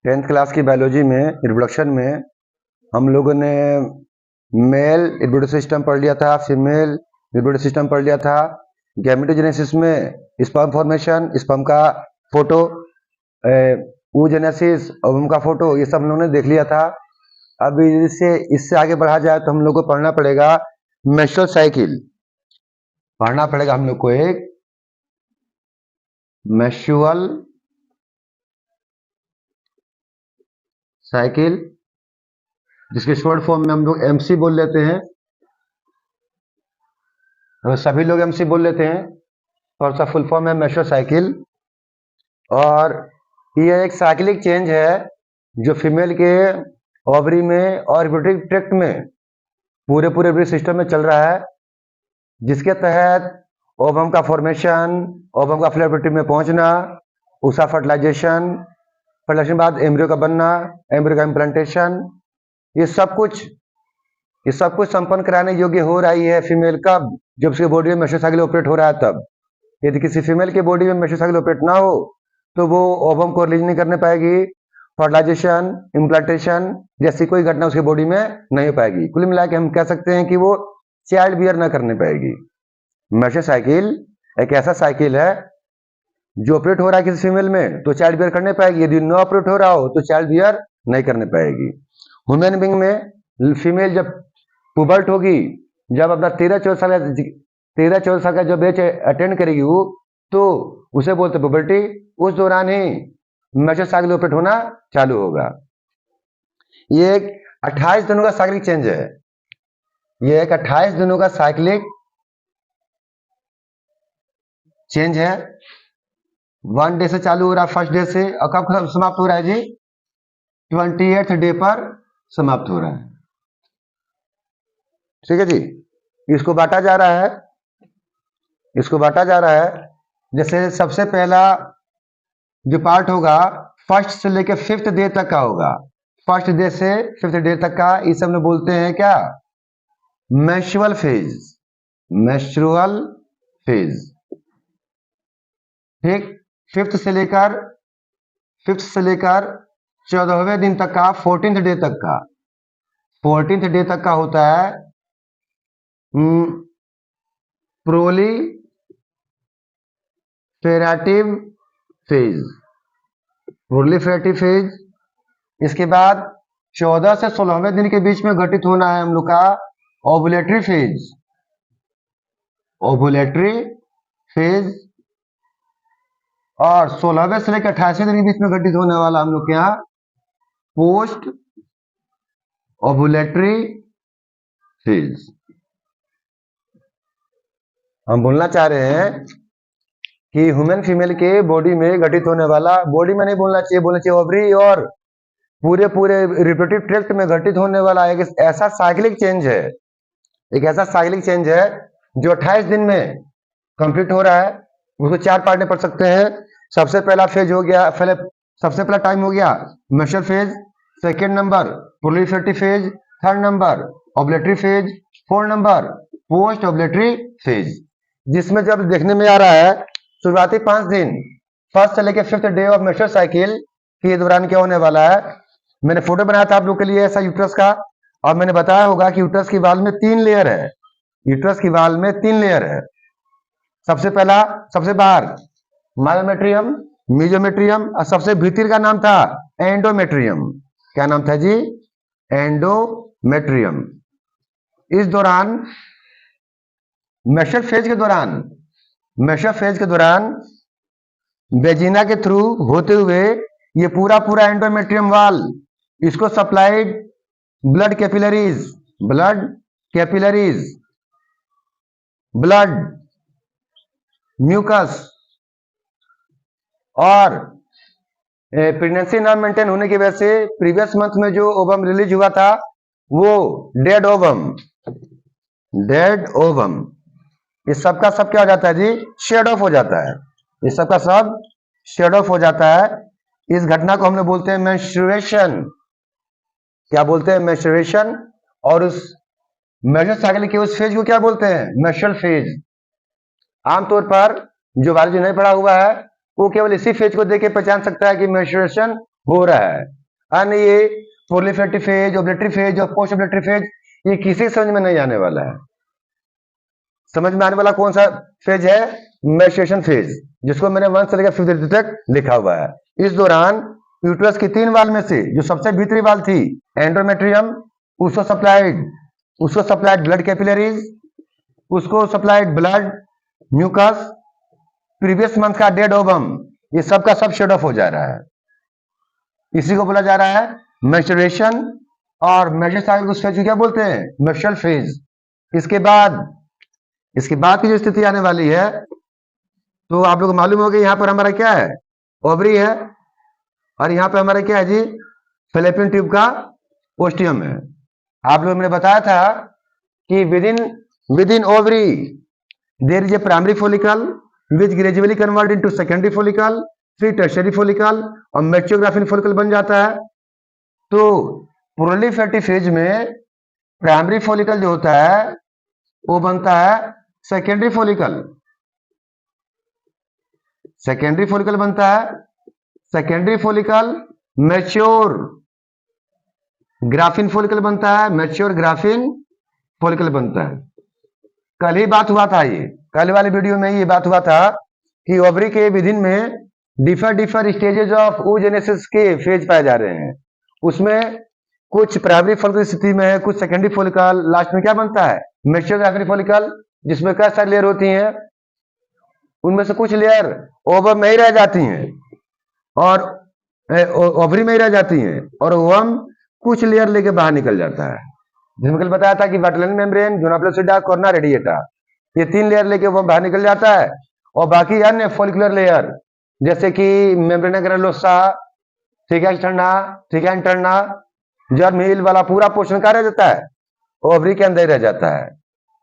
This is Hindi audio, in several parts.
10th क्लास की बायोलॉजी में रिप्रोडक्शन में हम लोगों ने मेल रिप्रोडक्टिव सिस्टम पढ़ लिया था, फीमेल रिप्रोडक्टिव सिस्टम पढ़ लिया था, गैमेटोजेनेसिस में स्पर्म फॉर्मेशन, स्पर्म का फोटो, oogenesis, ओवम का फोटो, ये सब हम लोगों ने देख लिया था। अब इससे आगे बढ़ा जाए तो हम लोग को पढ़ना पड़ेगा मेंस्ट्रुअल साइकिल। पढ़ना पड़ेगा हम लोग को एक मेंस्ट्रुअल साइकिल, जिसके शॉर्ट फॉर्म में हम लोग एमसी बोल लेते हैं। सभी लोग एमसी बोल लेते हैं और उसका फुल फॉर्म है मेंस्ट्रुअल साइकिल। और ये एक साइक्लिक चेंज है जो फीमेल के ओवरी में और रिप्रोडक्टिव ट्रैक्ट में पूरे सिस्टम में चल रहा है, जिसके तहत ओवम का फॉर्मेशन, ओवम का फ्लोरेटिव में पहुंचना, उसका फर्टिलाइजेशन के बाद एम्ब्रियो का बनना, एम्ब्रियो का इम्प्लांटेशन, ये सब कुछ संपन्न कराने योग्य हो रही है फीमेल कब? जब उसके बॉडी में मेंस्ट्रुअल साइकिल ऑपरेट हो रहा है तब। यदि किसी फीमेल के बॉडी में मेंस्ट्रुअल साइकिल ऑपरेट ना हो तो वो ओवम को रिलीज नहीं करने पाएगी, फर्टिलाइजेशन, इम्प्लांटेशन जैसी कोई घटना उसके बॉडी में नहीं हो पाएगी। कुल मिला के हम कह सकते हैं कि वो चाइल्ड बियर न करने पाएगी। मेंस्ट्रुअल साइकिल एक ऐसा साइकिल है जो ऑपरेट हो रहा है किसी फीमेल में तो चाइल्ड बियर करने पाएगी, यदि न ऑपरेट हो रहा हो तो चाइल्ड बियर नहीं करने पाएगी। ह्यूमन बीइंग में फीमेल जब पुबर्ट होगी, जब अपना 13-14 साल का जब एज अटेंड करेगी वो, तो उसे बोलते पुबर्टी। उस दौरान ही मेंस्ट्रुअल साइकिल ऑपरेट होना चालू होगा। ये एक 28 दिनों का साइक्लिक चेंज है। ये एक 28 दिनों का साइक्लिक चेंज है। 1 डे से चालू हो रहा है, फर्स्ट डे से, और कब समाप्त हो रहा है जी? 28th डे पर समाप्त हो रहा है। ठीक है जी। इसको बांटा जा रहा है, जैसे सबसे पहला जो पार्ट होगा फर्स्ट से लेकर 5th डे तक का होगा। फर्स्ट डे से 5th डे तक का इस सब में बोलते हैं क्या? Menstrual phase. ठीक। 5th से लेकर 14वें दिन तक का, 14th डे तक का होता है प्रोलिफेरेटिव फेज। इसके बाद 14 से 16वें दिन के बीच में घटित होना है हम लोग का ओवुलेटरी फेज। और 16वें से लेकर 28वें दिन के बीच में घटित होने वाला हम लोग के यहाँ पोस्ट ओवुलेटरी फेज। हम बोलना चाह रहे हैं कि ह्यूमन फीमेल के बॉडी में घटित होने वाला, बॉडी में नहीं बोलना चाहिए ओवरी और पूरे रिप्रोडक्टिव ट्रैक्ट में घटित होने वाला एक ऐसा साइक्लिक चेंज है जो 28 दिन में कंप्लीट हो रहा है। उसको 4 पार्ट में पढ़ सकते हैं। सबसे पहला फेज हो गया, सबसे पहला टाइम हो गया menstrual phase, second number proliferative phase, third number ovulatory phase, 4th number post ovulatory phase. जिसमें जब देखने में आ रहा है शुरुआती 5 दिन, फर्स्ट से लेकर 5th day of menstrual cycle के दौरान क्या होने वाला है। मैंने फोटो बनाया था आप लोग के लिए ऐसा यूट्रस का, और मैंने बताया होगा कि यूट्रस की वाल में 3 लेयर है। सबसे बाहर मायोमेट्रियम, मीजोमेट्रियम, और सबसे भीतर का नाम था एंडोमेट्रियम। क्या नाम था जी? एंडोमेट्रियम। इस दौरान मेंस्ट्रुअल फेज के दौरान वेजिना के थ्रू होते हुए ये पूरा एंडोमेट्रियम वाल, इसको supplied blood capillaries, blood, mucus, और प्रेगनेंसी ना मेंटेन होने की वजह से प्रीवियस मंथ में जो ओवम रिलीज हुआ था वो डेड ओवम, इस सब का सब क्या हो जाता है जी? शेड ऑफ हो जाता है। इस सब का सब शेड ऑफ हो जाता है। इस घटना को हमने बोलते हैं मेंस्ट्रुएशन। क्या बोलते हैं? मेंस्ट्रुएशन। और उस मेंस्ट्रुअल साइकिल के उस फेज को क्या बोलते हैं? Menstrual phase. आमतौर पर जो बायोलॉजी नहीं पढ़ा हुआ है वो केवल इसी फेज को देख के पहचान सकता है कि मेंस्ट्रुएशन हो रहा है। अन्य ये प्रोलिफेरेटिव फेज, ओब्लेटरी फेज और पोस्ट ओब्लेटरी फेज, ये किसी समझ में नहीं आने वाला है। समझ में आने वाला कौन सा फेज है? मैच्योरेशन फेज, जिसको मैंने 1 से लेकर 5 तक लिखा हुआ है। इस दौरान यूट्रस की 3 वाल में से जो सबसे भीतरी वाल थी एंडोमेट्रियम, उसको सप्लाइड ब्लड कैपिलरीज, उसको supplied blood, mucus, previous month का डेड ओवम, ये सब का सब शेड ऑफ हो जा रहा है। इसी को बोला जा रहा है मैच्योरेशन। और मैच्योर साइकिल उस फेज को क्या बोलते हैं? Mature phase. इसके बाद की जो स्थिति आने वाली है, तो आप लोग को मालूम होगा यहाँ पर हमारा क्या है? ओवरी है, और यहाँ पे हमारा क्या है जी? फैलोपियन ट्यूब का ओस्टियम है। आप लोग मैंने बताया था कि within ovary there is a primary follicle which gradually convert into secondary follicle, फिर टर्शियरी फॉलिकल और मैच्योर ग्राफिन फॉलिकल बन जाता है। तो प्रोलिफेरेटिव फेज में प्राइमरी फॉलिकल जो होता है वो बनता है सेकेंडरी फॉलिकल बनता है। Secondary follicle mature graafian follicle बनता है, मैच्योर ग्राफिन फॉलिकल बनता है। कल ही बात हुआ था, ये कल वाली वीडियो में ये बात हुआ था कि ओवरी के विदिन में डिफर स्टेजेस ऑफ oogenesis के फेज पाए जा रहे हैं। उसमें कुछ प्राइमरी फॉलिकल स्थिति में है, कुछ सेकेंडरी फॉलिकल, लास्ट में क्या बनता है? मैच्योर ग्राफिन फॉलिकल, जिसमें कई सारी लेयर होती हैं। उनमें से कुछ लेयर ओवम में ही रह जाती हैं और ओवरी में ही रह जाती हैं, और ओवम कुछ लेयर लेके बाहर निकल जाता है। जिसमें कल बताया था कि vitelline membrane, zona pellucida, corona radiata, ये 3 लेयर लेके वो बाहर निकल जाता है। और बाकी अन्य फॉलिकुलर लेयर जैसे कि membrana granulosa, theca externa, theca interna, germ hill वाला पूरा पोर्शन का रह जाता है, ओवरी के अंदर रह जाता है।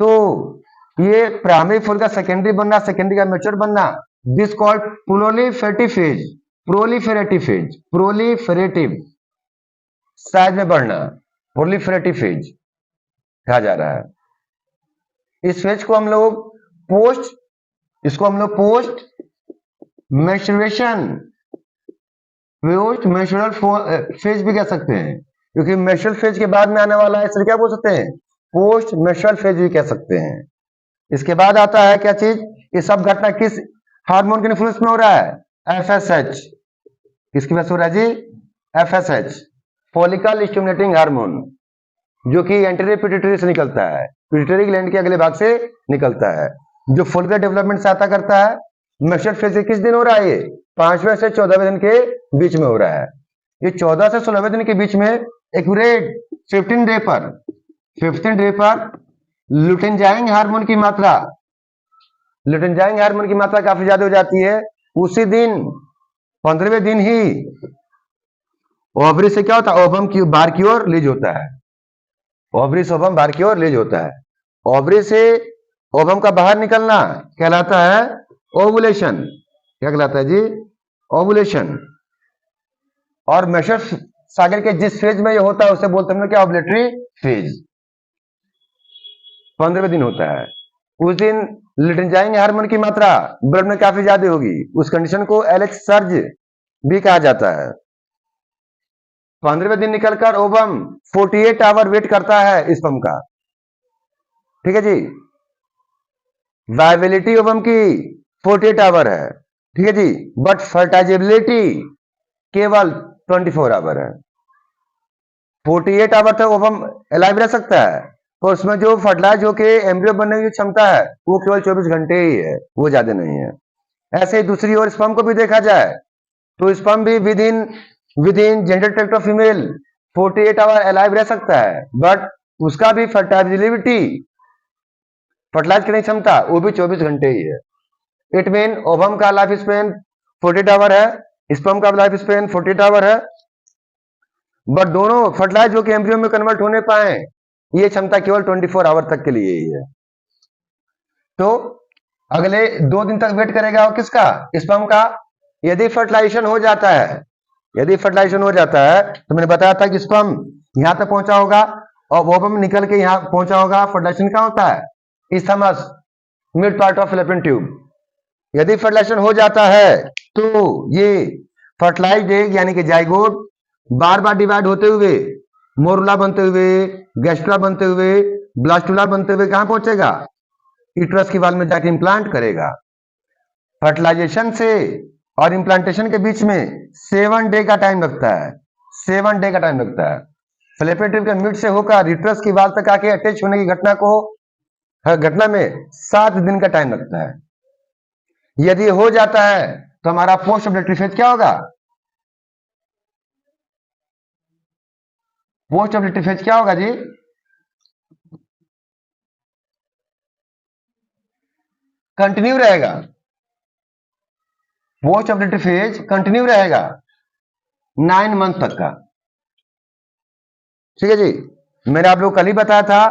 तो ये प्राइमरी फॉलिकल सेकेंडरी बनना, सेकेंडरी का मैच्योर बनना, दिस कॉल्ड प्रोलिफेरेटिव साइज में बढ़ना, प्रोलिफेरेटिव फेज कहा जा रहा है। इस फेज को हम लोग पोस्ट मैच्योरेशन फेज भी कह सकते हैं, क्योंकि मैच्योर फेज के बाद में आने वाला है, इसलिए क्या बोल सकते हैं? पोस्ट मैच्योर फेज भी कह सकते हैं। इसके बाद आता है क्या चीज? ये सब घटना किस हार्मोन के इन्फ्लुएंस में हो रहा है? FSH। किसकी वजह से हो रहा है जी? FSH, फॉलिकल स्टिमुलेटिंग हार्मोन, जो कि एंटीरियर पिट्यूटरी से निकलता है, पिट्यूटरी ग्लैंड के अगले भाग से निकलता है, जो फॉलिकल डेवलपमेंट सहायता करता है। मैच्योर फेज किस दिन हो रहा है? ये 5वें से 14वें दिन के बीच में हो रहा है। ये 14 से 16वें दिन के बीच में एक्यूरेट 15 डे पर लुटेनजाइम हार्मोन की मात्रा काफी ज्यादा हो जाती है। उसी दिन 15वें दिन ही ओवरी से क्या होता है? ओवम की बाहर की ओर रिलीज होता है। ओवरी से ओवम बाहर की ओर रिलीज होता है। ओवरी से ओवम का बाहर निकलना कहलाता है ओवुलेशन। क्या कहलाता है जी? ओवुलेशन। और मैच्योर साइकिल के जिस फेज में ये होता है उसे बोलते हैं क्या? Ovulatory phase. 15वें दिन होता है। उस दिन लुटेनजाइम हार्मोन की मात्रा ब्लड में काफी ज्यादा होगी। उस कंडीशन को LH सर्ज भी कहा जाता है। 15वें दिन निकलकर ओवम 48 आवर वेट करता है स्पर्म का। ठीक है जी। वायबिलिटी ओवम की 48 आवर है, ठीक है जी, बट फर्टाइजेबिलिटी केवल 24 आवर है। 48 आवर तक ओवम अलाइव रह सकता है, और उसमें जो फर्टिलाइज होके एम्ब्रियो बनने की क्षमता है वो केवल 24 घंटे ही है, वो ज्यादा नहीं है। ऐसे ही दूसरी ओर स्पर्म को भी देखा जाए तो स्पर्म भी within gender tract of female 48 hour alive रह सकता है, बट उसका भी फर्टाइजिलिटी, फर्टिलाइज करने की क्षमता, वो भी 24 घंटे ही है। इट मीन ओवम का लाइफ स्पेन 48 आवर है, स्पर्म का लाइफ स्पेन 48 आवर है, बट दोनों फर्टिलाइज होकर एम्ब्रियो में कन्वर्ट होने पाए ये क्षमता केवल 24 आवर तक के लिए ही है। तो अगले 2 दिन तक वेट करेगा और किसका? स्पर्म का। यदि फर्टिलाइजेशन हो जाता है तो मैंने बताया था कि स्पर्म यहां तक पहुंचा होगा और ओवम निकल के यहां पहुंचा होगा। फर्टिलाइजेशन कहां होता है? Isthmus, mid part of fallopian tube. यदि फर्टिलाइजेशन हो जाता है तो ये फर्टिलाइज्ड एग यानी कि जाइगोट बार बार डिवाइड होते हुए मोरुला बनते हुए, गैस्ट्रुला बनते हुए, ब्लास्टुला बनते हुए कहां पहुंचेगा? यूट्रस की वाल में जाके इम्प्लांट करेगा। फर्टिलाइजेशन से और इम्प्लांटेशन के बीच में 7 डे का टाइम लगता है, 7 डे का टाइम लगता है। फैलोपियन ट्यूब के मिड से होकर यूट्रस की वाल तक आके अटैच होने की घटना में 7 दिन का टाइम लगता है। यदि हो जाता है तो हमारा पोस्ट ओव्यूलेटरी फेज क्या होगा? पोस्ट ओव्यूलेटरी फेज क्या होगा जी? कंटिन्यू रहेगा। पोस्ट ओव्यूलेटरी फेज कंटिन्यू रहेगा 9 मंथ तक का। ठीक है जी। मैंने आप लोग कल ही बताया था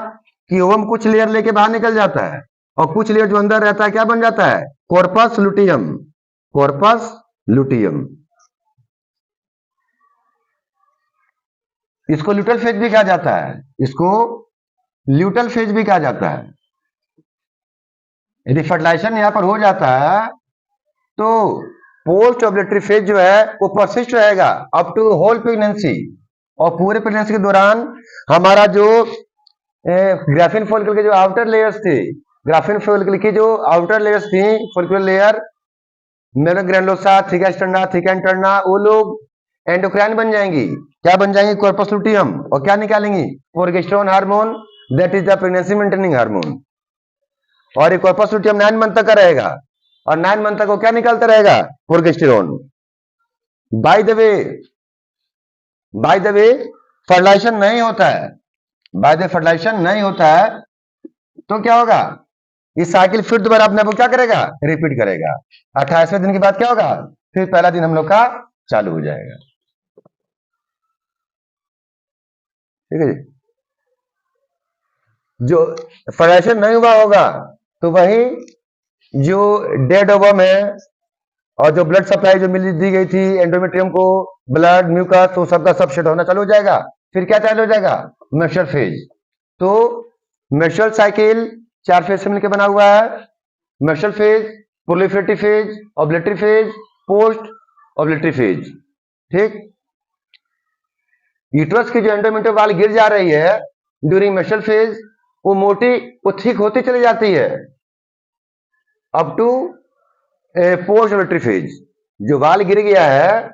कि ओवम कुछ लेयर लेके बाहर निकल जाता है और कुछ लेयर जो अंदर रहता है क्या बन जाता है? Corpus luteum. Corpus luteum. इसको ल्यूटल फेज भी कहा जाता है, इसको ल्यूटल फेज भी कहा जाता है। यदि फर्टिलाइजेशन यहां पर हो जाता है तो पोस्ट ओव्यूलेटरी फेज जो है वो परसिस्ट रहेगा अप टू होल प्रेगनेंसी, और पूरे प्रेगनेंसी के दौरान हमारा जो ग्राफिन फॉलिकल के जो आउटर लेयर्स थे, ग्राफिन फॉलिकल की जो आउटर लेयर्स थी, फॉलिकुलर लेयर, मेलोग्रैनुलोसा, थिका एक्सटर्ना, थिका इंटरना, वो लोग एंडोक्राइन बन जाएंगी। क्या बन जाएंगी? Corpus luteum. और क्या निकालेंगी? Progesterone hormone, that is the pregnancy maintaining hormone. और ये कॉर्पस लुटियम 9 मंथ तक का रहेगा और 9 मंथ तक वो क्या निकालता रहेगा? Progesterone. By the way fertilization नहीं होता है, बाय द फर्टिलाइजेशन नहीं होता है तो क्या होगा? ये साइकिल फिर दोबारा अपने आप क्या करेगा? रिपीट करेगा। 28वें दिन के बाद क्या होगा? फिर पहला दिन हम लोग का चालू हो जाएगा। ठीक है जी। जो फर्टिलाइजेशन नहीं हुआ होगा तो वही जो डेड ओवम है और जो ब्लड सप्लाई जो मिली दी गई थी एंडोमेट्रियम को, ब्लड म्यूकस, तो सबका सब शेड होना चालू हो जाएगा। फिर क्या चालू हो जाएगा? Menstrual phase. तो मेंस्ट्रुअल साइकिल 4 फेज से मिलकर बना हुआ है। Menstrual phase, proliferative phase, ovulatory phase, post ovulatory phase. ठीक। यूट्रस की जो एंडोमेट्रियम वाल गिर जा रही है ड्यूरिंग मेंस्ट्रुअल फेज, वो मोटी, वो थिक होती चली जाती है up to post ovulatory phase. जो वाल गिर गया है,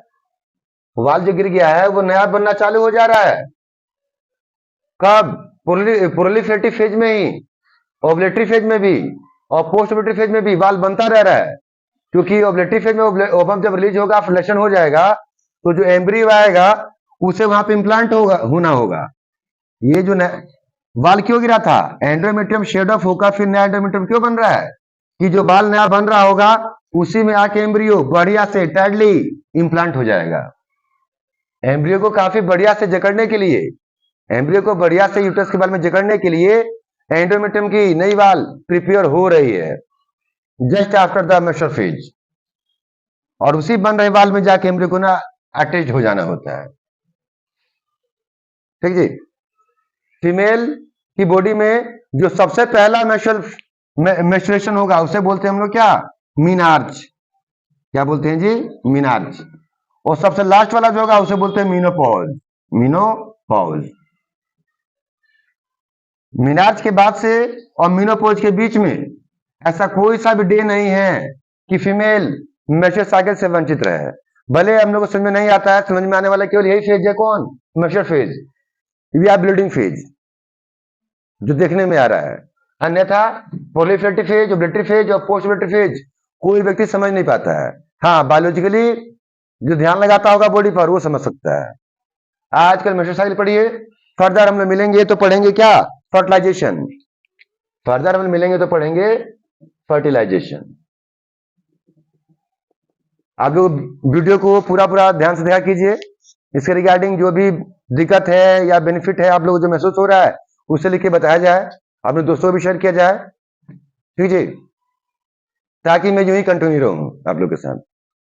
वाल जो गिर गया है वो नया बनना चालू हो जा रहा है। कब? प्रोलिफरेटिव फेज में ही, ओव्यूलेटरी फेज में भी और पोस्ट ओव्यूलेटरी फेज में भी वाल बनता रह रहा है। क्योंकि ओव्यूलेटरी फेज में ओवम जब रिलीज होगा, फ्लेशन हो जाएगा, तो जो एम्ब्रियो आएगा उसे वहां पे इम्प्लांट होना होगा। ये जो वाल क्यों गिरा था? एंडोमेट्रियम शेड ऑफ होगा, फिर नया एंडोमेट्रियम क्यों बन रहा है? कि जो बाल नया बन रहा होगा उसी में आके एम्ब्रियो बढ़िया से टाइटली इम्प्लांट हो जाएगा। एम्ब्रियो को काफी बढ़िया से जकड़ने के लिए, एम्ब्रियो को बढ़िया से यूट्रस के बाल में जकड़ने के लिए एंडोमेट्रियम की नई वाल प्रिपेयर हो रही है just after the menstrual phase, और उसी बन रहे वाल में जाके एम्ब्रियो को ना अटैच हो जाना होता है। ठीक जी। फीमेल की बॉडी में जो सबसे पहला मेंस्ट्रुएशन होगा उसे बोलते हैं हम लोग क्या? मीनार्च। क्या बोलते हैं जी? मीनार्च। और सबसे लास्ट वाला जो होगा उसे बोलते हैं मीनोपॉज। मीनोपॉज। मीनार्च के बाद से और मीनोपॉज के बीच में ऐसा कोई सा भी डे नहीं है कि फीमेल मेंस्ट्रुअल साइकिल से वंचित रहे। भले हम लोग को समझ में नहीं आता है, समझ में आने वाला केवल यही फेज है। कौन? मेंस्ट्रुअल फेज या ब्लीडिंग फेज जो देखने में आ रहा है। अन्यथा प्रोलिफरेटिव फेज, ओव्यूलेटरी फेज और पोस्ट ओव्यूलेटरी फेज कोई व्यक्ति समझ नहीं पाता है। हाँ, बायोलॉजिकली जो ध्यान लगाता होगा बॉडी पर वो समझ सकता है। आजकल मेंस्ट्रुअल साइकिल पढ़िए, फर्दर हम लोग मिलेंगे तो पढ़ेंगे क्या? फर्टिलाइजेशन। फर्दर हम लोग मिलेंगे तो पढ़ेंगे फर्टिलाइजेशन। आप लोग वीडियो को पूरा ध्यान से देखा कीजिए। इसके रिगार्डिंग जो भी दिक्कत है या बेनिफिट है आप लोग जो महसूस हो रहा है उसे लिख के बताया जाए, अपने दोस्तों को भी शेयर किया जाए। ठीक है, ताकि मैं यूं ही कंटिन्यू रहूं आप लोग के साथ।